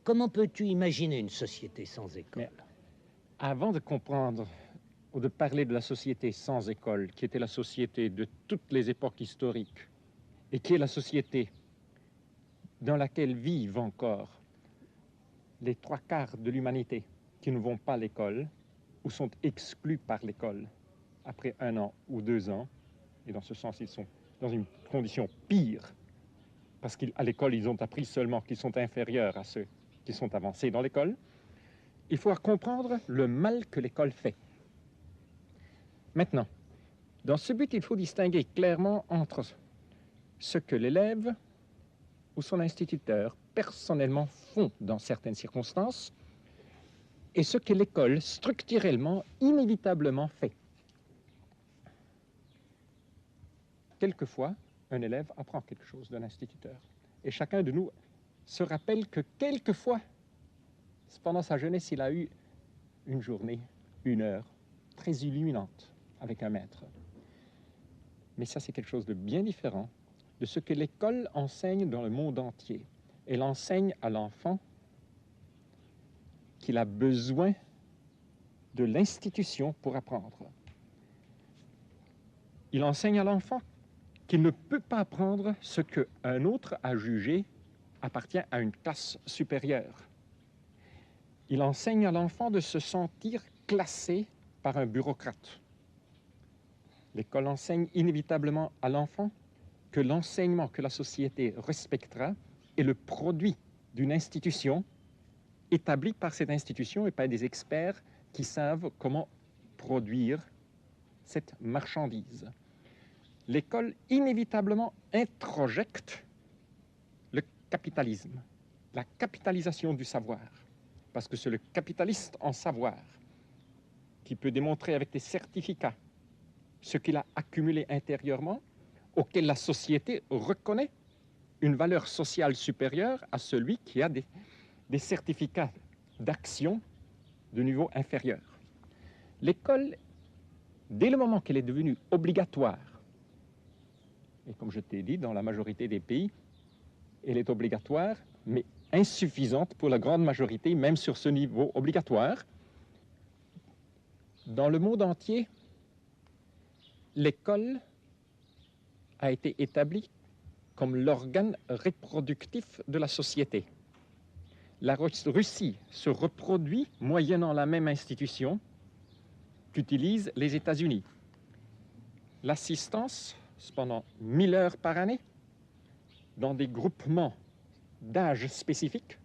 comment peux-tu imaginer une société sans école? Mais avant de comprendre ou de parler de la société sans école, qui était la société de toutes les époques historiques, et qui est la société dans laquelle vivent encore les 3/4 de l'humanité qui ne vont pas à l'école ou sont exclus par l'école après 1 an ou 2 ans, et dans ce sens, ils sont dans une condition pire, parce qu'à l'école, ils ont appris seulement qu'ils sont inférieurs à ceux qui sont avancés dans l'école. Il faut comprendre le mal que l'école fait. Maintenant, dans ce but, il faut distinguer clairement entre ce que l'élève ou son instituteur personnellement font dans certaines circonstances et ce que l'école structurellement, inévitablement fait. Quelquefois, un élève apprend quelque chose d'un instituteur. Et chacun de nous se rappelle que quelquefois, pendant sa jeunesse, il a eu une journée, 1 heure, très illuminante avec un maître. Mais ça, c'est quelque chose de bien différent de ce que l'école enseigne dans le monde entier. Elle enseigne à l'enfant qu'il a besoin de l'institution pour apprendre. Il enseigne à l'enfant qu'il ne peut pas apprendre ce qu'un autre a jugé appartient à une classe supérieure. Il enseigne à l'enfant de se sentir classé par un bureaucrate. L'école enseigne inévitablement à l'enfant que l'enseignement que la société respectera est le produit d'une institution établie par cette institution et par des experts qui savent comment produire cette marchandise. L'école inévitablement introjecte le capitalisme, la capitalisation du savoir, parce que c'est le capitaliste en savoir qui peut démontrer avec des certificats ce qu'il a accumulé intérieurement, auquel la société reconnaît une valeur sociale supérieure à celui qui a des certificats d'action de niveau inférieur. L'école, dès le moment qu'elle est devenue obligatoire, et comme je t'ai dit, dans la majorité des pays, elle est obligatoire, mais insuffisante pour la grande majorité, même sur ce niveau obligatoire. Dans le monde entier, l'école a été établie comme l'organe reproductif de la société. La Russie se reproduit moyennant la même institution qu'utilisent les États-Unis. L'assistance, pendant 1000 heures par année, dans des groupements d'âge spécifiques,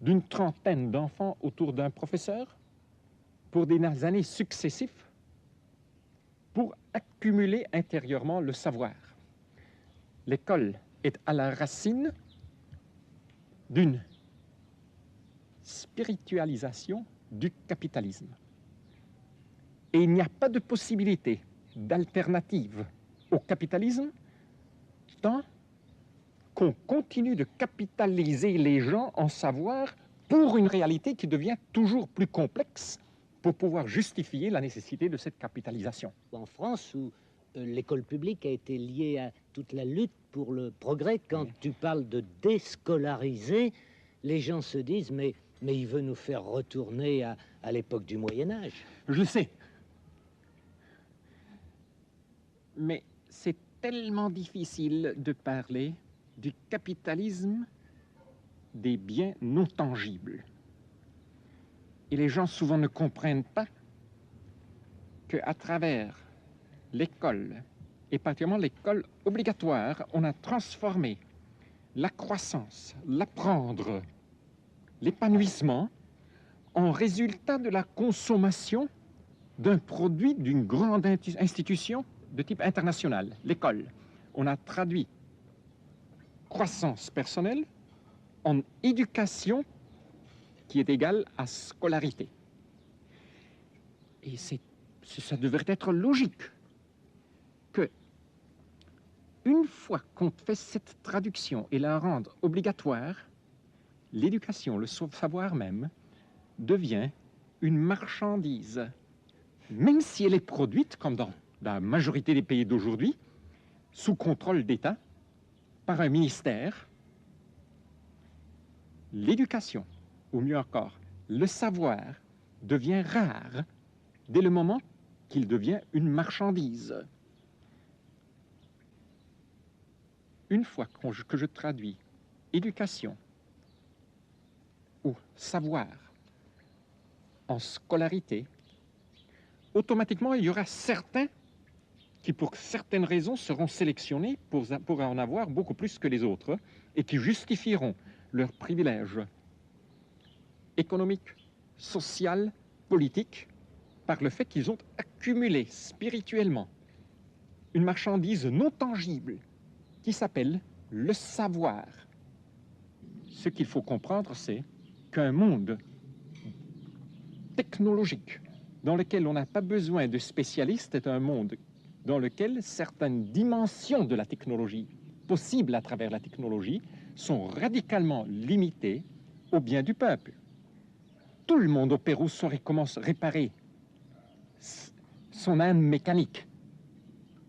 d'une trentaine d'enfants autour d'un professeur, pour des années successives, pour accumuler intérieurement le savoir. L'école est à la racine d'une spiritualisation du capitalisme. Et il n'y a pas de possibilité d'alternative au capitalisme tant qu'on continue de capitaliser les gens en savoir pour une réalité qui devient toujours plus complexe pour pouvoir justifier la nécessité de cette capitalisation. En France, où l'école publique a été liée à toute la lutte pour le progrès, quand tu parles de déscolariser, les gens se disent mais il veut nous faire retourner à l'époque du Moyen-Âge. Je le sais. Mais c'est tellement difficile de parler du capitalisme des biens non tangibles. Et les gens souvent ne comprennent pas qu'à travers l'école, et particulièrement l'école obligatoire, on a transformé la croissance, l'apprendre, l'épanouissement en résultat de la consommation d'un produit d'une grande institution de type international, l'école. On a traduit croissance personnelle en éducation qui est égale à scolarité. Et ça devrait être logique que, une fois qu'on fait cette traduction et la rendre obligatoire, l'éducation, le savoir même, devient une marchandise, même si elle est produite, comme dans la majorité des pays d'aujourd'hui, sous contrôle d'État, par un ministère l'éducation, ou mieux encore, le savoir, devient rare dès le moment qu'il devient une marchandise. Une fois que je traduis éducation ou savoir en scolarité, automatiquement, il y aura certains qui, pour certaines raisons, seront sélectionnés pour en avoir beaucoup plus que les autres et qui justifieront leur privilège économique, social, politique par le fait qu'ils ont accumulé spirituellement une marchandise non tangible qui s'appelle le savoir. Ce qu'il faut comprendre, c'est qu'un monde technologique dans lequel on n'a pas besoin de spécialistes est un monde dans lequel certaines dimensions de la technologie, possibles à travers la technologie, sont radicalement limitées au bien du peuple. Tout le monde au Pérou saurait comment réparer son âne mécanique.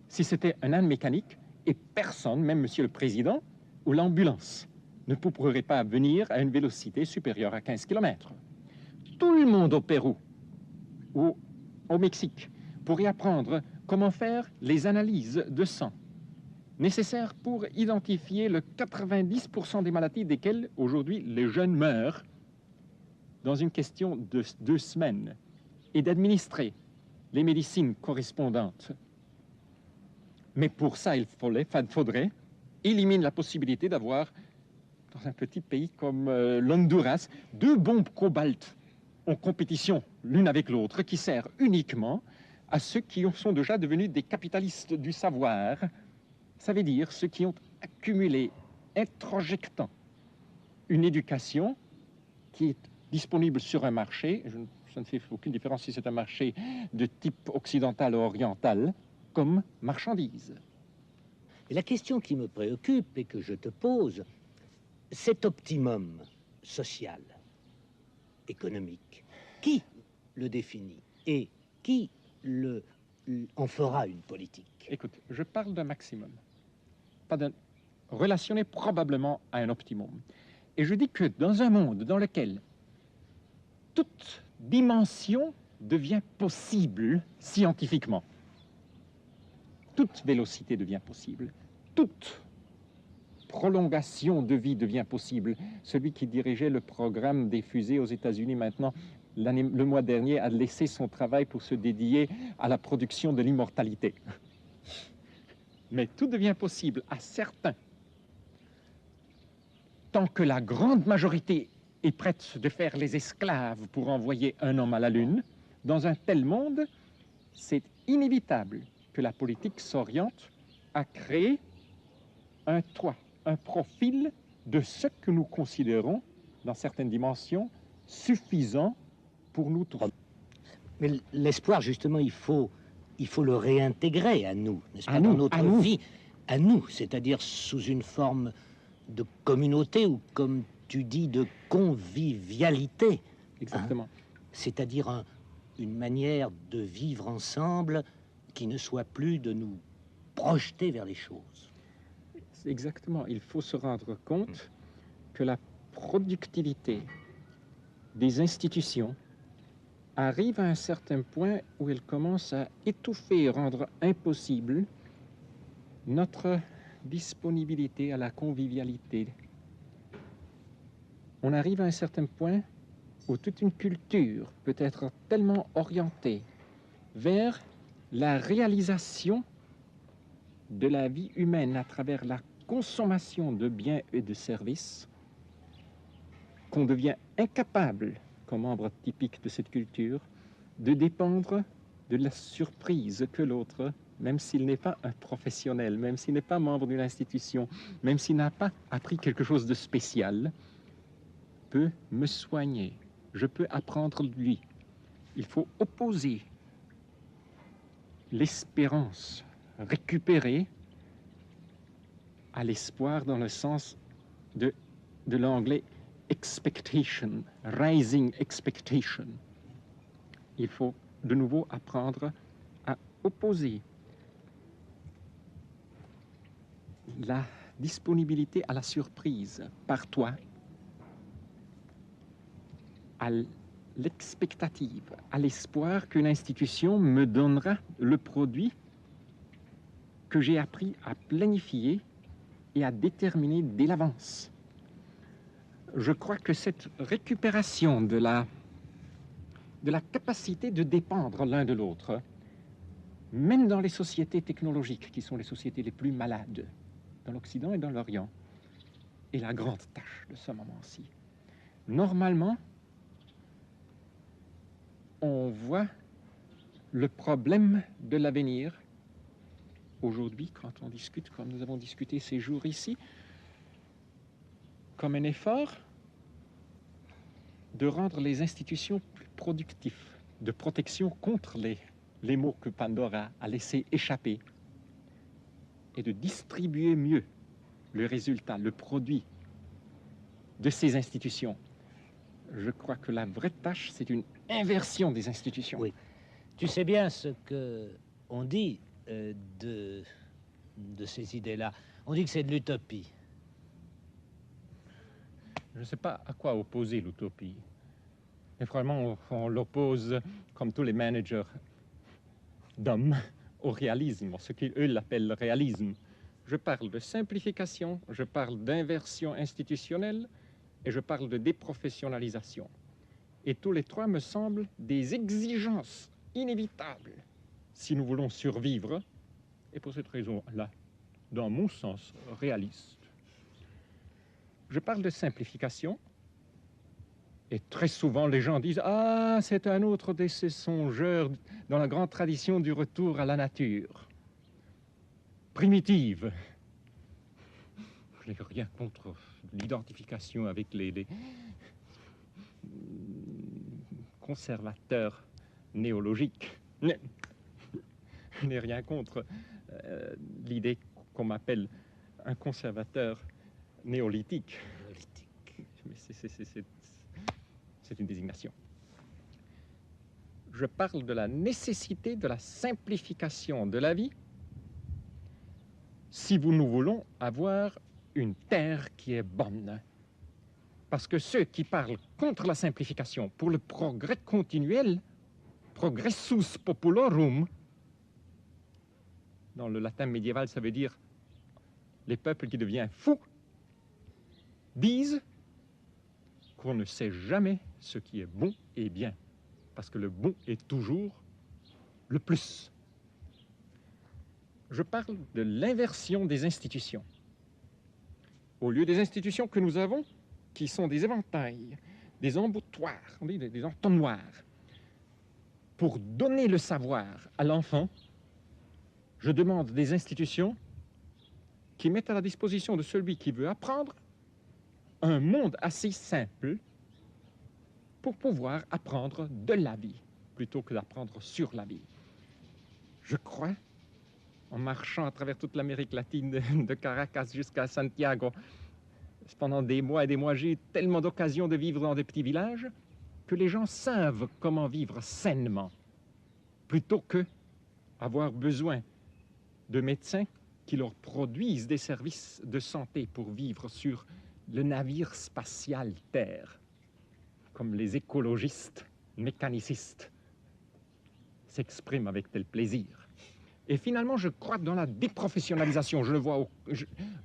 Si c'était un âne mécanique, et personne, même Monsieur le Président ou l'ambulance, ne pourrait pas venir à une vélocité supérieure à 15 km. Tout le monde au Pérou ou au Mexique pourrait apprendre comment faire les analyses de sang nécessaires pour identifier le 90% des maladies desquelles aujourd'hui les jeunes meurent dans une question de 2 semaines et d'administrer les médecines correspondantes. Mais pour ça, il faudrait éliminer la possibilité d'avoir, dans un petit pays comme l'Honduras, 2 bombes cobalt en compétition l'une avec l'autre, qui sert uniquement à ceux qui sont déjà devenus des capitalistes du savoir. Ça veut dire ceux qui ont accumulé, introjectant une éducation qui est disponible sur un marché. Ça ne fait aucune différence si c'est un marché de type occidental ou oriental, comme marchandise. Et la question qui me préoccupe et que je te pose, cet optimum social, économique, qui le définit et qui en fera une politique? Écoute, je parle d'un maximum, pas d'un relationné probablement à un optimum. Et je dis que dans un monde dans lequel toute dimension devient possible scientifiquement, toute vélocité devient possible, toute prolongation de vie devient possible. Celui qui dirigeait le programme des fusées aux États-Unis maintenant, le mois dernier, a laissé son travail pour se dédier à la production de l'immortalité. Mais tout devient possible à certains. Tant que la grande majorité est prête de faire les esclaves pour envoyer un homme à la Lune, dans un tel monde, c'est inévitable que la politique s'oriente à créer un toit, un profil de ce que nous considérons, dans certaines dimensions, suffisant pour nous tous. Mais l'espoir, justement, il faut le réintégrer à nous, n'est-ce pas, dans notre vie, à nous, c'est-à-dire sous une forme de communauté ou, comme tu dis, de convivialité. Exactement. C'est-à-dire une manière de vivre ensemble qui ne soit plus de nous projeter vers les choses. Exactement. Il faut se rendre compte que la productivité des institutions arrive à un certain point où elle commence à étouffer et rendre impossible notre disponibilité à la convivialité. On arrive à un certain point où toute une culture peut être tellement orientée vers la réalisation de la vie humaine à travers la consommation de biens et de services qu'on devient incapable, comme membre typique de cette culture, de dépendre de la surprise que l'autre, même s'il n'est pas un professionnel, même s'il n'est pas membre d'une institution, même s'il n'a pas appris quelque chose de spécial, peut me soigner. Je peux apprendre de lui. Il faut opposer l'espérance récupérée à l'espoir dans le sens de l'anglais expectation, rising expectation. Il faut de nouveau apprendre à opposer la disponibilité à la surprise par toi à l'expectative, à l'espoir qu'une institution me donnera le produit que j'ai appris à planifier et à déterminer dès l'avance. Je crois que cette récupération de la capacité de dépendre l'un de l'autre, même dans les sociétés technologiques, qui sont les sociétés les plus malades, dans l'Occident et dans l'Orient, est la grande tâche de ce moment-ci. Normalement, on voit le problème de l'avenir aujourd'hui, quand on discute, comme nous avons discuté ces jours ici, comme un effort de rendre les institutions plus productives, de protection contre les maux que Pandora a laissé échapper, et de distribuer mieux le résultat, le produit de ces institutions. Je crois que la vraie tâche, c'est une inversion des institutions. Oui. Tu sais bien ce qu'on dit de ces idées-là. On dit que c'est de l'utopie. Je ne sais pas à quoi opposer l'utopie. Mais vraiment, on l'oppose, comme tous les managers d'hommes, au réalisme, ce qu'eux l'appellent le réalisme. Je parle de simplification, je parle d'inversion institutionnelle et je parle de déprofessionnalisation. Et tous les trois me semblent des exigences inévitables si nous voulons survivre, et pour cette raison-là, dans mon sens réaliste. Je parle de simplification, et très souvent les gens disent « Ah, c'est un autre de ces songeurs dans la grande tradition du retour à la nature, primitive. » Je n'ai rien contre l'identification avec les conservateurs néologiques. Je n'ai rien contre l'idée qu'on m'appelle un conservateur néolithique. Mais c'est une désignation. Je parle de la nécessité de la simplification de la vie si nous voulons avoir une terre qui est bonne. Parce que ceux qui parlent contre la simplification pour le progrès continuel, progressus populorum, dans le latin médiéval, ça veut dire les peuples qui deviennent fous, disent qu'on ne sait jamais ce qui est bon et bien, parce que le bon est toujours le plus. Je parle de l'inversion des institutions. Au lieu des institutions que nous avons, qui sont des éventails, des emboutoirs, des entonnoirs, pour donner le savoir à l'enfant, je demande des institutions qui mettent à la disposition de celui qui veut apprendre un monde assez simple pour pouvoir apprendre de la vie, plutôt que d'apprendre sur la vie. Je crois, en marchant à travers toute l'Amérique latine, de Caracas jusqu'à Santiago, pendant des mois et des mois, j'ai eu tellement d'occasions de vivre dans des petits villages que les gens savent comment vivre sainement, plutôt que avoir besoin de médecins qui leur produisent des services de santé pour vivre sur le navire spatial Terre, comme les écologistes, mécanicistes s'expriment avec tel plaisir. Et finalement, je crois dans la déprofessionnalisation. Je le vois,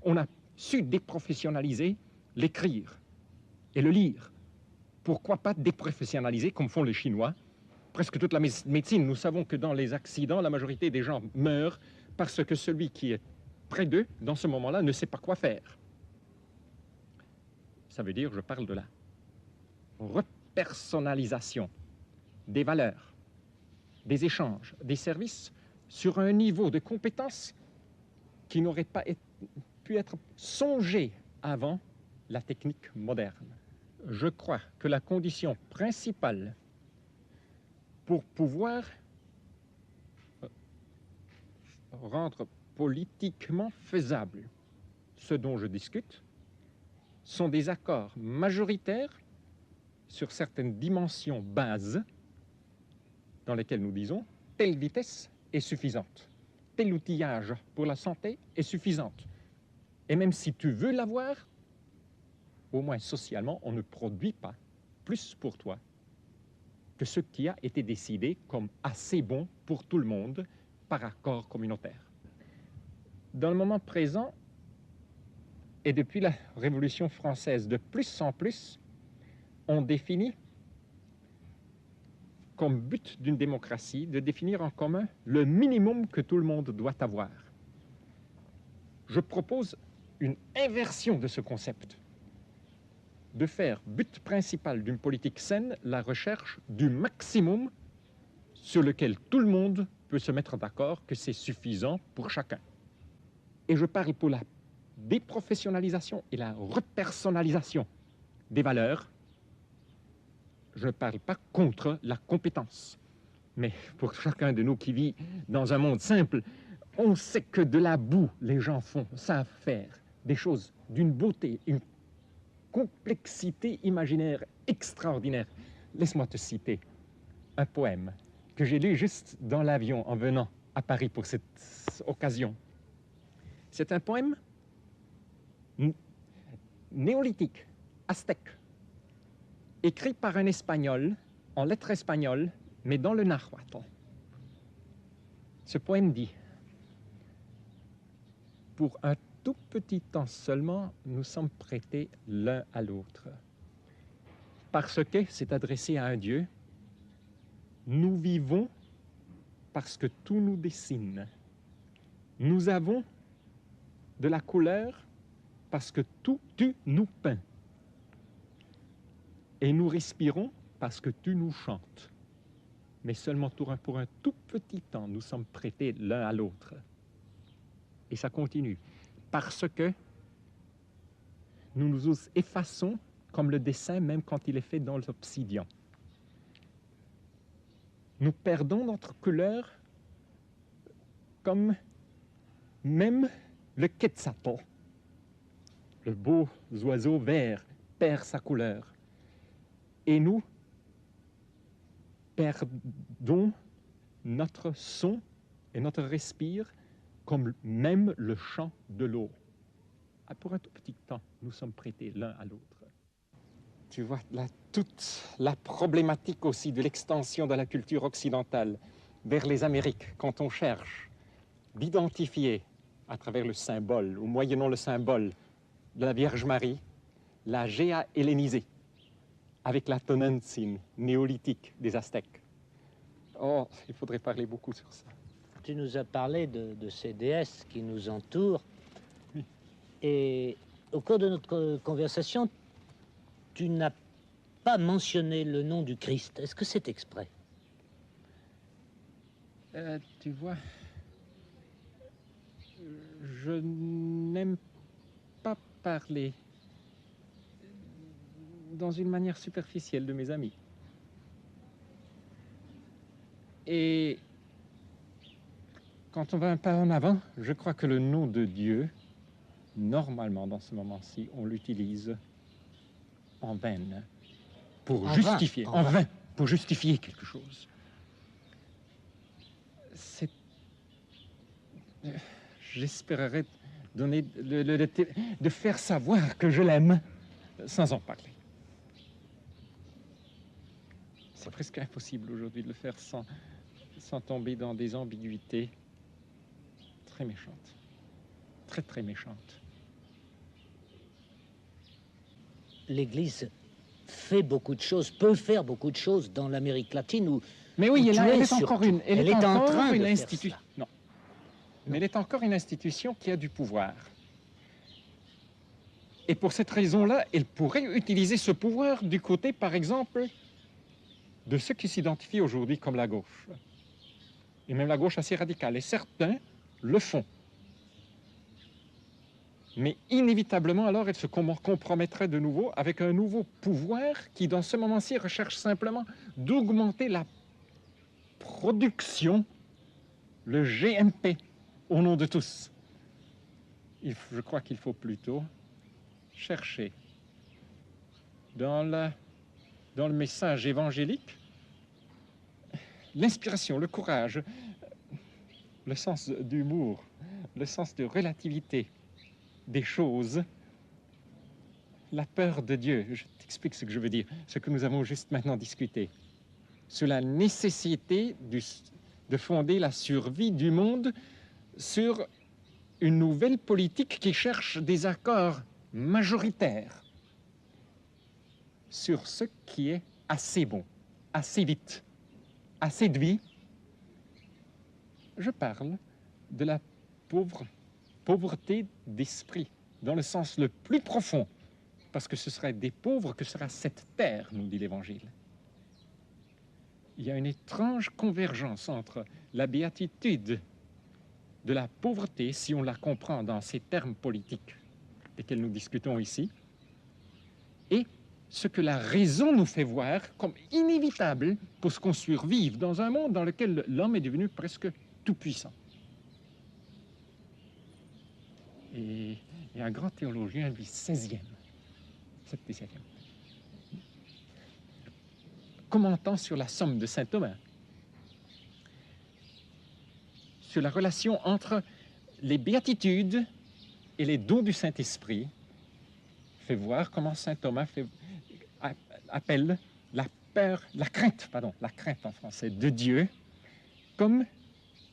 on a su déprofessionnaliser l'écrire et le lire. Pourquoi pas déprofessionnaliser, comme font les Chinois, presque toute la médecine? Nous savons que dans les accidents, la majorité des gens meurent parce que celui qui est près d'eux, dans ce moment-là, ne sait pas quoi faire. Ça veut dire, je parle de la repersonnalisation des valeurs, des échanges, des services sur un niveau de compétence qui n'aurait pas pu être songé avant la technique moderne. Je crois que la condition principale pour pouvoir rendre politiquement faisable ce dont je discute sont des accords majoritaires sur certaines dimensions bases dans lesquelles nous disons telle vitesse est suffisante, tel outillage pour la santé est suffisante. Et même si tu veux l'avoir, au moins socialement, on ne produit pas plus pour toi que ce qui a été décidé comme assez bon pour tout le monde par accord communautaire. Dans le moment présent, et depuis la Révolution française, de plus en plus, on définit comme but d'une démocratie de définir en commun le minimum que tout le monde doit avoir. Je propose une inversion de ce concept, de faire but principal d'une politique saine la recherche du maximum sur lequel tout le monde peut se mettre d'accord que c'est suffisant pour chacun. Et je parle pour la déprofessionnalisation et la repersonnalisation des valeurs. Je ne parle pas contre la compétence. Mais pour chacun de nous qui vit dans un monde simple, on sait que de la boue, les gens savent faire des choses d'une beauté, une complexité imaginaire extraordinaire. Laisse-moi te citer un poème que j'ai lu juste dans l'avion en venant à Paris pour cette occasion. C'est un poème néolithique, aztèque, écrit par un Espagnol, en lettres espagnoles, mais dans le nahuatl. Ce poème dit: « Pour un tout petit temps seulement, nous sommes prêtés l'un à l'autre. Parce que c'est adressé à un Dieu, nous vivons parce que tout nous dessine. Nous avons de la couleur parce que tout tu nous peins. Et nous respirons parce que tu nous chantes. Mais seulement pour un tout petit temps, nous sommes prêtés l'un à l'autre. » Et ça continue. Parce que nous nous effaçons comme le dessin, même quand il est fait dans l'obsidian. Nous perdons notre couleur comme même le quetzalcoatl, le beau oiseau vert, perd sa couleur. Et nous perdons notre son et notre respire comme même le chant de l'eau. Pour un tout petit temps, nous sommes prêtés l'un à l'autre. Tu vois, toute la problématique aussi de l'extension de la culture occidentale vers les Amériques, quand on cherche d'identifier à travers le symbole, ou moyennant le symbole de la Vierge Marie, la Géa hellénisée, avec la Tonantzin néolithique des Aztèques. Oh, il faudrait parler beaucoup sur ça. Tu nous as parlé de ces déesses qui nous entourent. Oui. Et au cours de notre conversation, tu n'as pas mentionné le nom du Christ. Est-ce que c'est exprès? Tu vois, je n'aime pas parler dans une manière superficielle de mes amis. Et quand on va un pas en avant, je crois que le nom de Dieu, normalement, dans ce moment-ci, on l'utilise en vain, pour justifier, en vain, pour justifier quelque chose. J'espérerais donner de faire savoir que je l'aime sans en parler. C'est presque impossible aujourd'hui de le faire sans tomber dans des ambiguïtés très méchantes, très très méchantes. L'Église fait beaucoup de choses, peut faire beaucoup de choses dans l'Amérique latine où. Mais oui, elle est encore une. Elle est en train une de institution. Non. Mais elle est encore une institution qui a du pouvoir. Et pour cette raison-là, elle pourrait utiliser ce pouvoir du côté, par exemple, de ceux qui s'identifient aujourd'hui comme la gauche. Et même la gauche assez radicale. Et certains le font. Mais inévitablement, alors, elle se compromettrait de nouveau avec un nouveau pouvoir qui, dans ce moment-ci, recherche simplement d'augmenter la production, le GMP, au nom de tous. Je crois qu'il faut plutôt chercher dans le message évangélique l'inspiration, le courage, le sens d'humour, le sens de relativité des choses, la peur de Dieu. Je t'explique ce que je veux dire, ce que nous avons juste maintenant discuté. Sur la nécessité de fonder la survie du monde sur une nouvelle politique qui cherche des accords majoritaires sur ce qui est assez bon, assez vite, assez de vie. Je parle de la pauvreté d'esprit, dans le sens le plus profond, parce que ce serait des pauvres que sera cette terre, nous dit l'Évangile. Il y a une étrange convergence entre la béatitude de la pauvreté, si on la comprend dans ces termes politiques desquels nous discutons ici, et ce que la raison nous fait voir comme inévitable pour ce qu'on survive dans un monde dans lequel l'homme est devenu presque tout-puissant. Et il y a un grand théologien du XVIe, XVIIe, commentant sur la somme de saint Thomas, sur la relation entre les béatitudes et les dons du Saint-Esprit, fait voir comment saint Thomas appelle la crainte en français, de Dieu, comme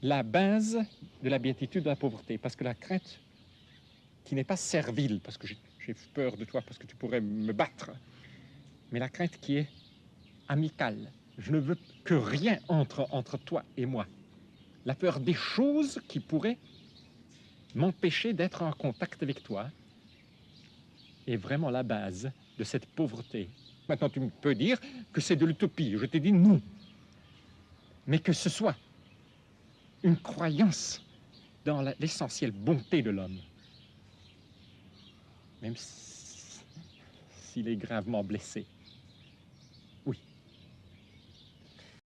la base de la béatitude de la pauvreté. Parce que la crainte qui n'est pas servile, parce que j'ai peur de toi, parce que tu pourrais me battre, mais la crainte qui est amicale. Je ne veux que rien entre toi et moi. La peur des choses qui pourraient m'empêcher d'être en contact avec toi est vraiment la base de cette pauvreté. Maintenant, tu peux dire que c'est de l'utopie. Je t'ai dit non. Mais que ce soit une croyance dans l'essentielle bonté de l'homme, même s'il est gravement blessé.